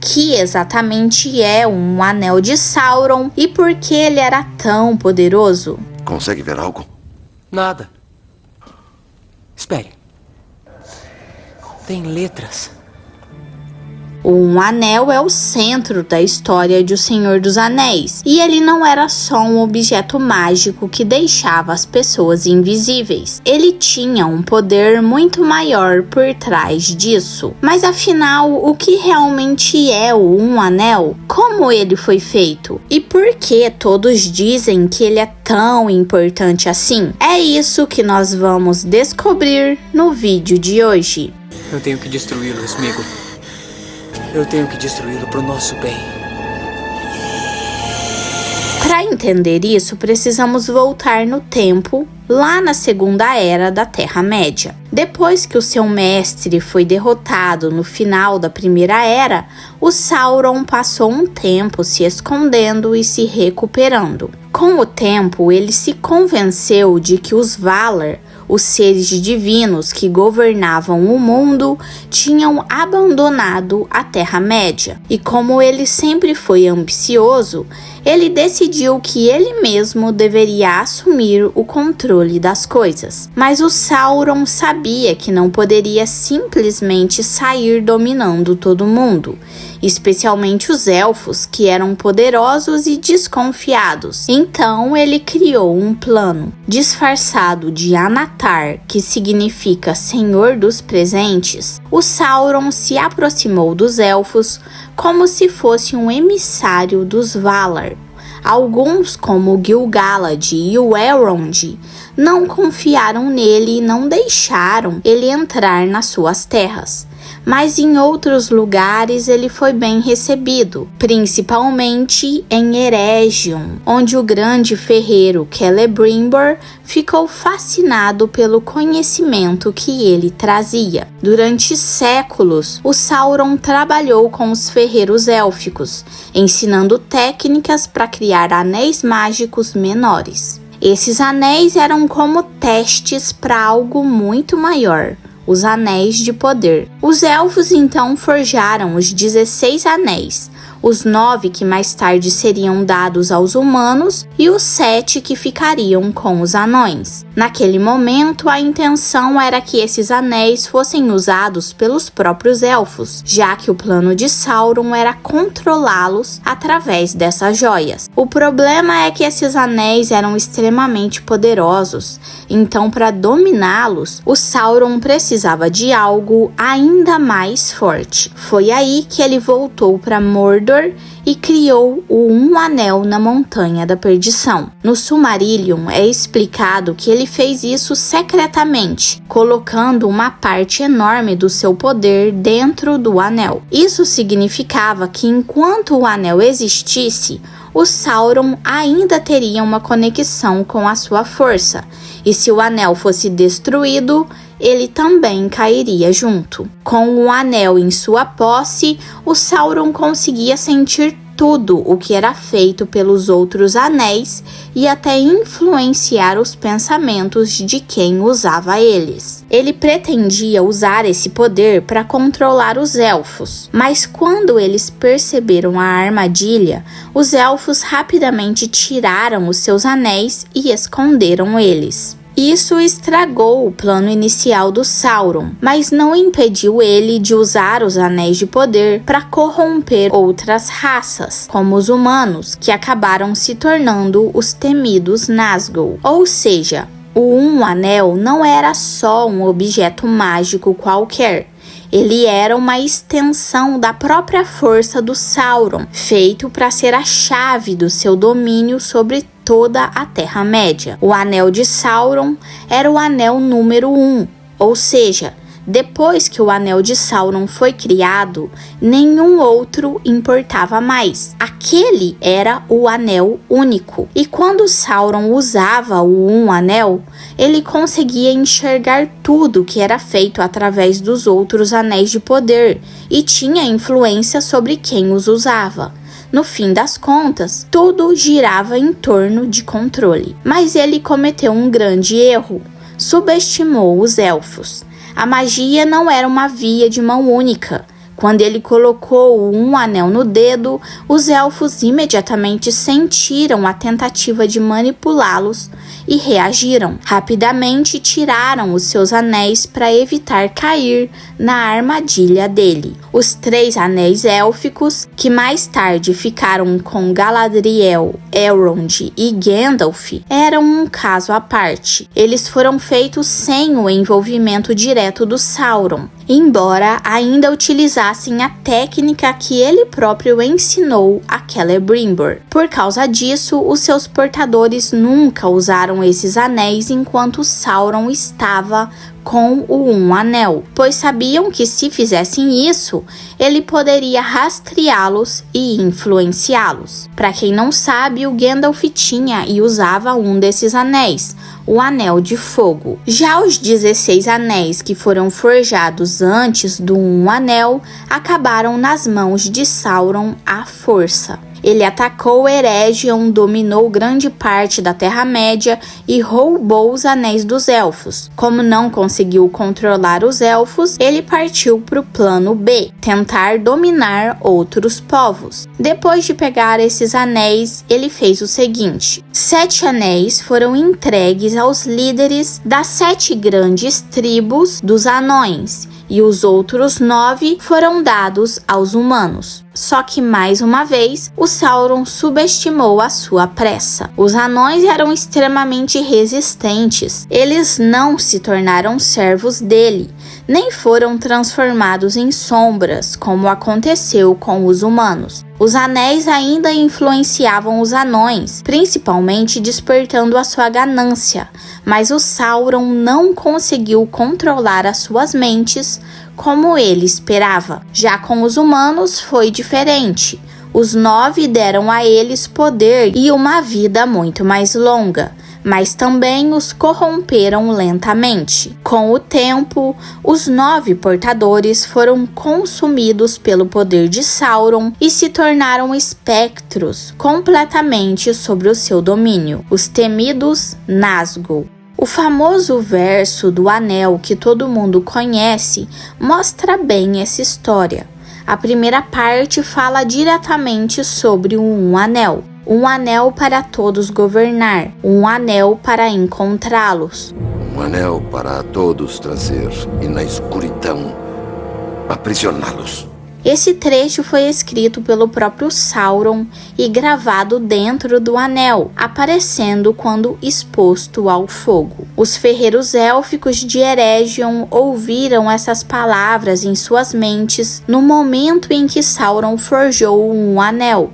que exatamente é um anel de Sauron e por que ele era tão poderoso. Consegue ver algo? Nada. Espere. Tem letras. Um anel é o centro da história de O Senhor dos Anéis, e ele não era só um objeto mágico que deixava as pessoas invisíveis. Ele tinha um poder muito maior por trás disso. Mas afinal, o que realmente é um anel? Como ele foi feito? E por que todos dizem que ele é tão importante assim? É isso que nós vamos descobrir no vídeo de hoje. Eu tenho que destruí-lo, Sméagol. Eu tenho que destruí-lo pro nosso bem. Para entender isso, precisamos voltar no tempo, lá na Segunda Era da Terra-média. Depois que o seu mestre foi derrotado no final da Primeira Era, o Sauron passou um tempo se escondendo e se recuperando. Com o tempo, ele se convenceu de que os Valar, os seres divinos que governavam o mundo, tinham abandonado a Terra-média. E como ele sempre foi ambicioso, ele decidiu que ele mesmo deveria assumir o controle das coisas. Mas o Sauron sabia que não poderia simplesmente sair dominando todo mundo, especialmente os elfos, que eram poderosos e desconfiados. Então ele criou um plano. Disfarçado de Anatar, que significa Senhor dos Presentes, o Sauron se aproximou dos elfos como se fosse um emissário dos Valar. Alguns, como o Gil-galad e o Elrond, não confiaram nele e não deixaram ele entrar nas suas terras. Mas em outros lugares ele foi bem recebido, principalmente em Eregion, onde o grande ferreiro Celebrimbor ficou fascinado pelo conhecimento que ele trazia. Durante séculos, o Sauron trabalhou com os ferreiros élficos, ensinando técnicas para criar anéis mágicos menores. Esses anéis eram como testes para algo muito maior: os Anéis de Poder. Os elfos então forjaram os 16 anéis, os 9 que mais tarde seriam dados aos humanos e os 7 que ficariam com os anões. Naquele momento, a intenção era que esses anéis fossem usados pelos próprios elfos, já que o plano de Sauron era controlá-los através dessas joias. O problema é que esses anéis eram extremamente poderosos, então para dominá-los, o Sauron precisava de algo ainda mais forte. Foi aí que ele voltou para Mordor e criou o Um Anel na Montanha da Perdição. No Silmarillion é explicado que ele fez isso secretamente, colocando uma parte enorme do seu poder dentro do anel. Isso significava que enquanto o anel existisse, o Sauron ainda teria uma conexão com a sua força, e se o anel fosse destruído, ele também cairia junto. Com o anel em sua posse, o Sauron conseguia sentir tudo o que era feito pelos outros anéis e até influenciar os pensamentos de quem usava eles. Ele pretendia usar esse poder para controlar os elfos, mas quando eles perceberam a armadilha, os elfos rapidamente tiraram os seus anéis e esconderam eles. Isso estragou o plano inicial do Sauron, mas não impediu ele de usar os Anéis de Poder para corromper outras raças, como os humanos, que acabaram se tornando os temidos Nazgûl. Ou seja, o Um Anel não era só um objeto mágico qualquer. Ele era uma extensão da própria força do Sauron, feito para ser a chave do seu domínio sobre toda a Terra-média. O Anel de Sauron era o anel número 1, ou seja, depois que o Anel de Sauron foi criado, nenhum outro importava mais. Aquele era o anel único. E quando Sauron usava o Um Anel, ele conseguia enxergar tudo que era feito através dos outros anéis de poder e tinha influência sobre quem os usava. No fim das contas, tudo girava em torno de controle. Mas ele cometeu um grande erro: subestimou os elfos. A magia não era uma via de mão única. Quando ele colocou um anel no dedo, os elfos imediatamente sentiram a tentativa de manipulá-los e reagiram. Rapidamente tiraram os seus anéis para evitar cair na armadilha dele. Os 3 anéis élficos, que mais tarde ficaram com Galadriel, Elrond e Gandalf, eram um caso à parte. Eles foram feitos sem o envolvimento direto do Sauron, embora ainda utilizassem a técnica que ele próprio ensinou a Celebrimbor. Por causa disso, os seus portadores nunca usaram esses anéis enquanto Sauron estava com o Um Anel, pois sabiam que se fizessem isso, ele poderia rastreá-los e influenciá-los. Para quem não sabe, o Gandalf tinha e usava um desses anéis, o Anel de Fogo. Já os 16 anéis que foram forjados antes do Um Anel acabaram nas mãos de Sauron à força. Ele atacou Eregion, dominou grande parte da Terra-média e roubou os anéis dos elfos. Como não conseguiu controlar os elfos, ele partiu para o plano B, tentar dominar outros povos. Depois de pegar esses anéis, ele fez o seguinte: 7 anéis foram entregues aos líderes das 7 grandes tribos dos anões, e os outros 9 foram dados aos humanos. Só que, mais uma vez, o Sauron subestimou a sua pressa. Os anões eram extremamente resistentes. Eles não se tornaram servos dele, nem foram transformados em sombras, como aconteceu com os humanos. Os anéis ainda influenciavam os anões, principalmente despertando a sua ganância, mas o Sauron não conseguiu controlar as suas mentes como ele esperava. Já com os humanos foi diferente. Os 9 deram a eles poder e uma vida muito mais longa, mas também os corromperam lentamente. Com o tempo, os 9 portadores foram consumidos pelo poder de Sauron e se tornaram espectros completamente sobre o seu domínio, os temidos Nazgûl. O famoso verso do anel que todo mundo conhece mostra bem essa história. A primeira parte fala diretamente sobre um anel. Um anel para todos governar, um anel para encontrá-los. Um anel para a todos trazer e na escuridão aprisioná-los. Esse trecho foi escrito pelo próprio Sauron e gravado dentro do anel, aparecendo quando exposto ao fogo. Os ferreiros élficos de Eregion ouviram essas palavras em suas mentes no momento em que Sauron forjou um anel,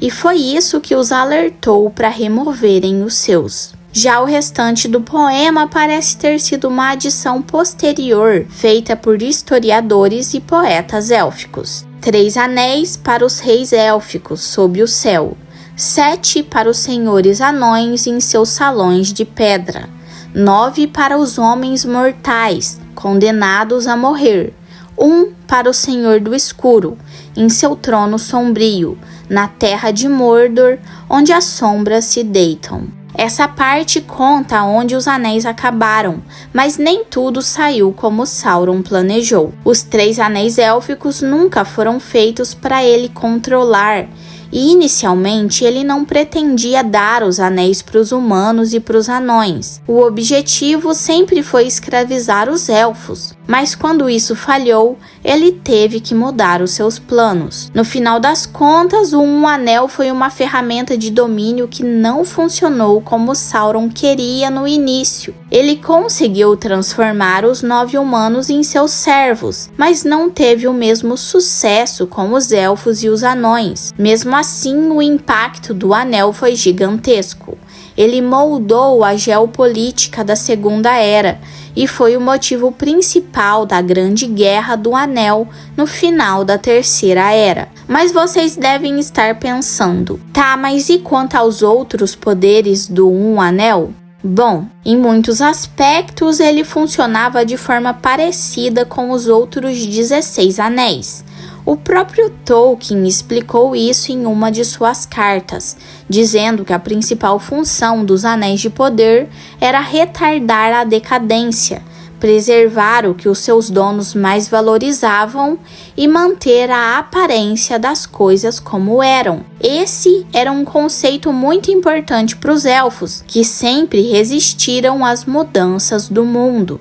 e foi isso que os alertou para removerem os seus. Já o restante do poema parece ter sido uma adição posterior, feita por historiadores e poetas élficos. 3 anéis para os reis élficos sob o céu, 7 para os senhores anões em seus salões de pedra, 9 para os homens mortais, condenados a morrer, 1 para o Senhor do Escuro, em seu trono sombrio, na terra de Mordor, onde as sombras se deitam. Essa parte conta onde os anéis acabaram, mas nem tudo saiu como Sauron planejou. Os 3 anéis élficos nunca foram feitos para ele controlar, e inicialmente ele não pretendia dar os anéis para os humanos e para os anões. O objetivo sempre foi escravizar os elfos, mas quando isso falhou, ele teve que mudar os seus planos. No final das contas, o Um Anel foi uma ferramenta de domínio que não funcionou como Sauron queria no início. Ele conseguiu transformar os 9 humanos em seus servos, mas não teve o mesmo sucesso com os elfos e os anões. Mesmo assim, o impacto do anel foi gigantesco. Ele moldou a geopolítica da Segunda Era e foi o motivo principal da Grande Guerra do Anel no final da Terceira Era. Mas vocês devem estar pensando, tá, mas e quanto aos outros poderes do Um Anel? Bom, em muitos aspectos ele funcionava de forma parecida com os outros 16 anéis. O próprio Tolkien explicou isso em uma de suas cartas, dizendo que a principal função dos Anéis de Poder era retardar a decadência, preservar o que os seus donos mais valorizavam e manter a aparência das coisas como eram. Esse era um conceito muito importante para os elfos, que sempre resistiram às mudanças do mundo.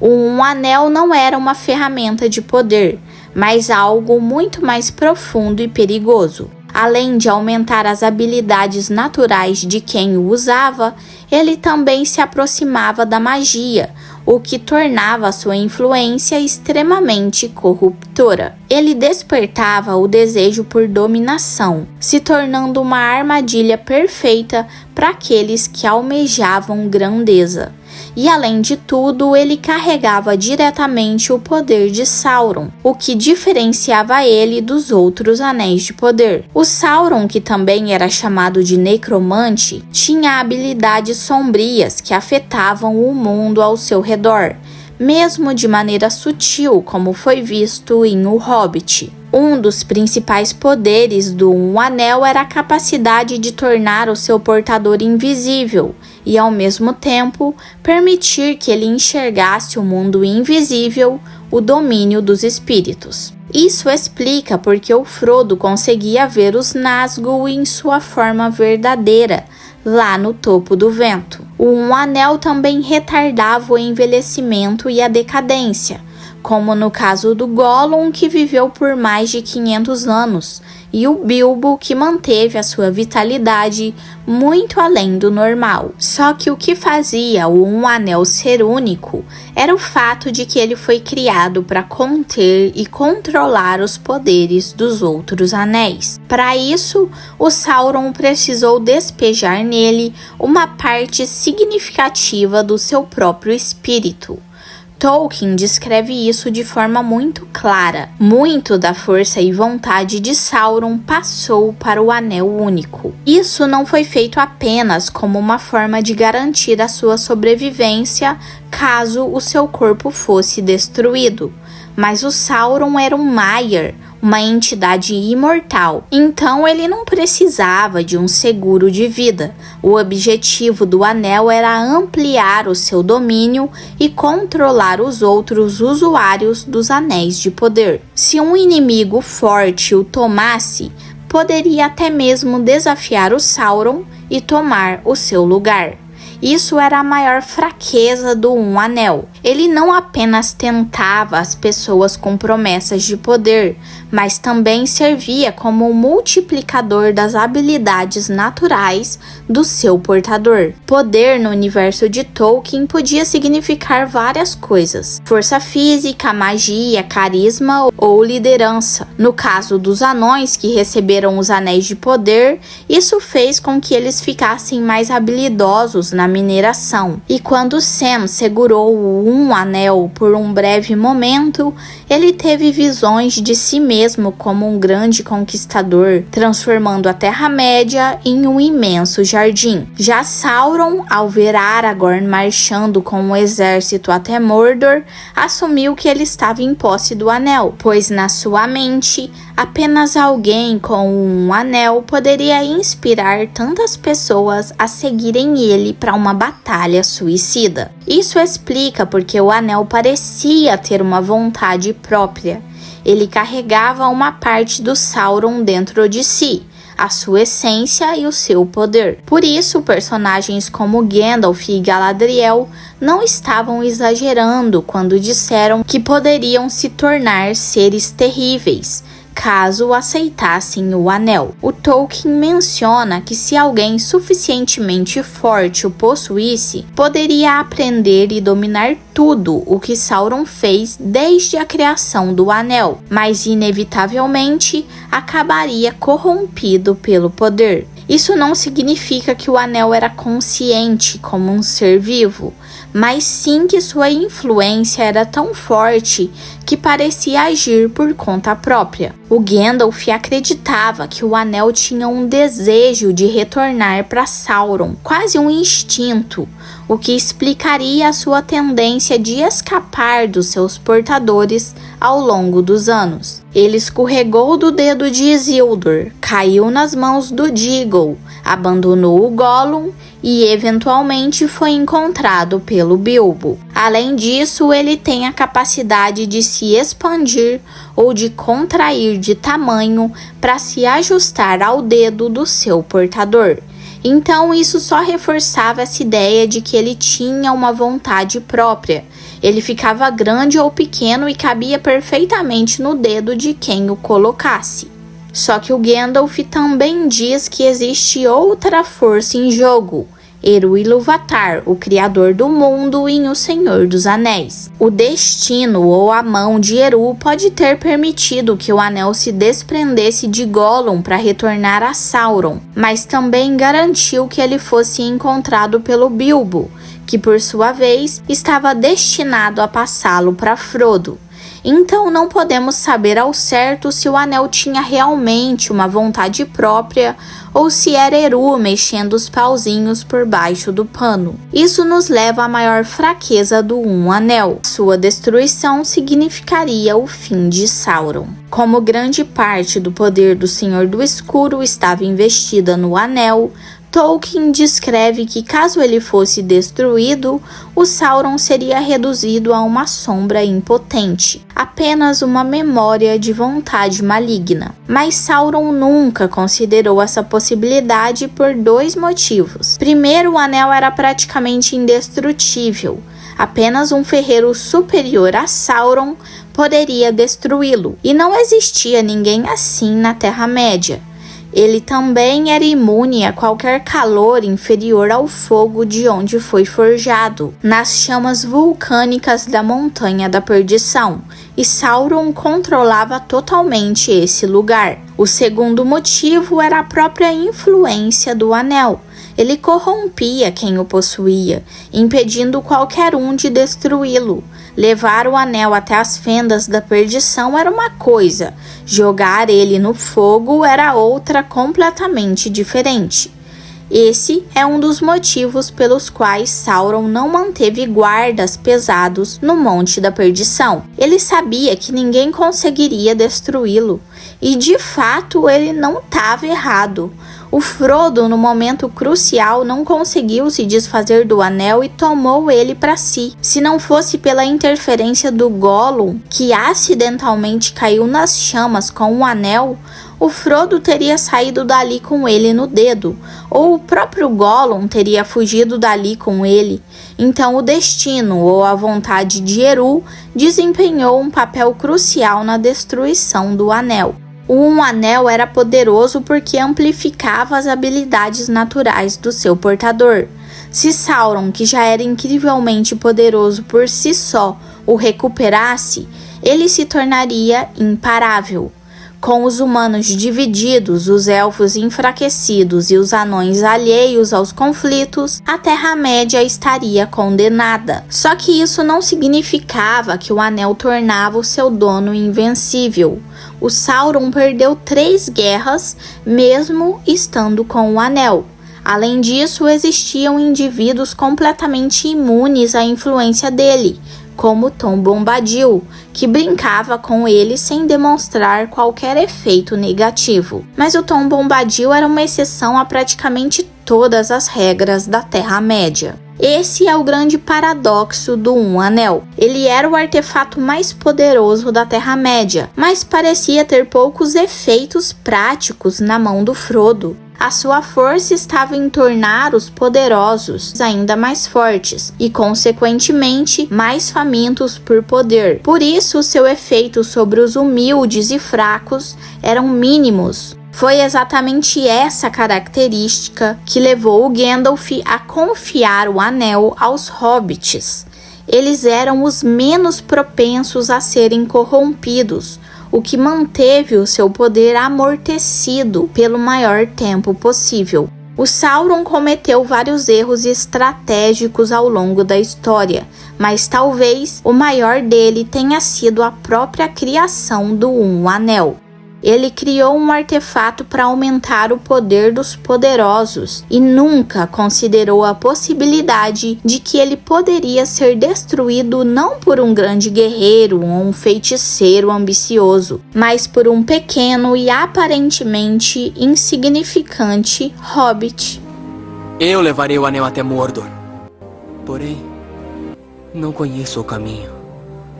Um anel não era uma ferramenta de poder, mas algo muito mais profundo e perigoso. Além de aumentar as habilidades naturais de quem o usava, ele também se aproximava da magia, o que tornava sua influência extremamente corruptora. Ele despertava o desejo por dominação, se tornando uma armadilha perfeita para aqueles que almejavam grandeza. E além de tudo, ele carregava diretamente o poder de Sauron, o que diferenciava ele dos outros anéis de poder. O Sauron, que também era chamado de necromante, tinha habilidades sombrias que afetavam o mundo ao seu redor, mesmo de maneira sutil, como foi visto em O Hobbit. Um dos principais poderes do Anel era a capacidade de tornar o seu portador invisível e, ao mesmo tempo, permitir que ele enxergasse o mundo invisível, o domínio dos espíritos. Isso explica porque o Frodo conseguia ver os Nazgûl em sua forma verdadeira, lá no topo do vento. O Anel também retardava o envelhecimento e a decadência, como no caso do Gollum, que viveu por mais de 500 anos, e o Bilbo, que manteve a sua vitalidade muito além do normal. Só que o que fazia o Anel ser único era o fato de que ele foi criado para conter e controlar os poderes dos outros anéis. Para isso, o Sauron precisou despejar nele uma parte significativa do seu próprio espírito. Tolkien descreve isso de forma muito clara. Muito da força e vontade de Sauron passou para o Anel Único. Isso não foi feito apenas como uma forma de garantir a sua sobrevivência caso o seu corpo fosse destruído, mas o Sauron era um Maiar, uma entidade imortal, então ele não precisava de um seguro de vida. O objetivo do anel era ampliar o seu domínio e controlar os outros usuários dos anéis de poder. Se um inimigo forte o tomasse, poderia até mesmo desafiar o Sauron e tomar o seu lugar. Isso era a maior fraqueza do Anel. Ele não apenas tentava as pessoas com promessas de poder, mas também servia como um multiplicador das habilidades naturais do seu portador. Poder no universo de Tolkien podia significar várias coisas: força física, magia, carisma ou liderança. No caso dos anões que receberam os anéis de poder, isso fez com que eles ficassem mais habilidosos na mineração. E quando Sam segurou um anel por um breve momento, ele teve visões de si mesmo como um grande conquistador, transformando a Terra-média em um imenso jardim. Já Sauron, ao ver Aragorn marchando com um exército até Mordor, assumiu que ele estava em posse do anel, pois na sua mente, apenas alguém com um anel poderia inspirar tantas pessoas a seguirem ele para uma batalha suicida. Isso explica porque o anel parecia ter uma vontade própria. Ele carregava uma parte do Sauron dentro de si, a sua essência e o seu poder. Por isso, personagens como Gandalf e Galadriel não estavam exagerando quando disseram que poderiam se tornar seres terríveis caso aceitassem o anel. O Tolkien menciona que se alguém suficientemente forte o possuísse, poderia aprender e dominar tudo o que Sauron fez desde a criação do anel, mas inevitavelmente acabaria corrompido pelo poder. Isso não significa que o anel era consciente como um ser vivo, mas sim que sua influência era tão forte que parecia agir por conta própria. O Gandalf acreditava que o anel tinha um desejo de retornar para Sauron, quase um instinto, o que explicaria a sua tendência de escapar dos seus portadores ao longo dos anos. Ele escorregou do dedo de Isildur, caiu nas mãos do Déagol, abandonou o Gollum e eventualmente foi encontrado pelo Bilbo. Além disso, ele tem a capacidade de se expandir ou de contrair de tamanho para se ajustar ao dedo do seu portador. Então isso só reforçava essa ideia de que ele tinha uma vontade própria. Ele ficava grande ou pequeno e cabia perfeitamente no dedo de quem o colocasse. Só que o Gandalf também diz que existe outra força em jogo, Eru Ilúvatar, o criador do mundo em O Senhor dos Anéis. O destino ou a mão de Eru pode ter permitido que o anel se desprendesse de Gollum para retornar a Sauron, mas também garantiu que ele fosse encontrado pelo Bilbo, que por sua vez estava destinado a passá-lo para Frodo. Então não podemos saber ao certo se o anel tinha realmente uma vontade própria ou se era Eru mexendo os pauzinhos por baixo do pano. Isso nos leva à maior fraqueza do Anel. Sua destruição significaria o fim de Sauron. Como grande parte do poder do Senhor do Escuro estava investida no anel, Tolkien descreve que caso ele fosse destruído, o Sauron seria reduzido a uma sombra impotente, apenas uma memória de vontade maligna. Mas Sauron nunca considerou essa possibilidade por 2 motivos. Primeiro, o anel era praticamente indestrutível. Apenas um ferreiro superior a Sauron poderia destruí-lo, e não existia ninguém assim na Terra-média. Ele também era imune a qualquer calor inferior ao fogo de onde foi forjado, nas chamas vulcânicas da Montanha da Perdição, e Sauron controlava totalmente esse lugar. O segundo motivo era a própria influência do anel. Ele corrompia quem o possuía, impedindo qualquer um de destruí-lo. Levar o anel até as fendas da perdição era uma coisa, jogar ele no fogo era outra completamente diferente. Esse é um dos motivos pelos quais Sauron não manteve guardas pesados no Monte da Perdição. Ele sabia que ninguém conseguiria destruí-lo, e de fato ele não estava errado. O Frodo, no momento crucial, não conseguiu se desfazer do anel e tomou ele para si. Se não fosse pela interferência do Gollum, que acidentalmente caiu nas chamas com o anel, o Frodo teria saído dali com ele no dedo, ou o próprio Gollum teria fugido dali com ele. Então o destino ou a vontade de Eru desempenhou um papel crucial na destruição do anel. O anel era poderoso porque amplificava as habilidades naturais do seu portador. Se Sauron, que já era incrivelmente poderoso por si só, o recuperasse, ele se tornaria imparável. Com os humanos divididos, os elfos enfraquecidos e os anões alheios aos conflitos, a Terra-média estaria condenada. Só que isso não significava que o anel tornava o seu dono invencível. O Sauron perdeu 3 guerras, mesmo estando com o anel. Além disso, existiam indivíduos completamente imunes à influência dele, como Tom Bombadil, que brincava com ele sem demonstrar qualquer efeito negativo. Mas o Tom Bombadil era uma exceção a praticamente todas as regras da Terra-média. Esse é o grande paradoxo do Anel. Ele era o artefato mais poderoso da Terra-média, mas parecia ter poucos efeitos práticos na mão do Frodo. A sua força estava em tornar os poderosos ainda mais fortes e, consequentemente, mais famintos por poder. Por isso, seu efeito sobre os humildes e fracos eram mínimos. Foi exatamente essa característica que levou o Gandalf a confiar o anel aos hobbits. Eles eram os menos propensos a serem corrompidos, o que manteve o seu poder amortecido pelo maior tempo possível. O Sauron cometeu vários erros estratégicos ao longo da história, mas talvez o maior dele tenha sido a própria criação do Anel. Ele criou um artefato para aumentar o poder dos poderosos e nunca considerou a possibilidade de que ele poderia ser destruído não por um grande guerreiro ou um feiticeiro ambicioso, mas por um pequeno e aparentemente insignificante hobbit. Eu levarei o anel até Mordor. Porém, não conheço o caminho.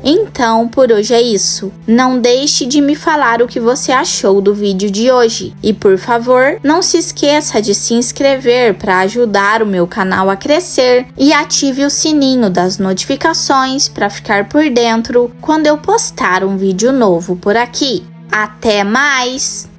Então, por hoje é isso. Não deixe de me falar o que você achou do vídeo de hoje. E por favor, não se esqueça de se inscrever para ajudar o meu canal a crescer e ative o sininho das notificações para ficar por dentro quando eu postar um vídeo novo por aqui. Até mais!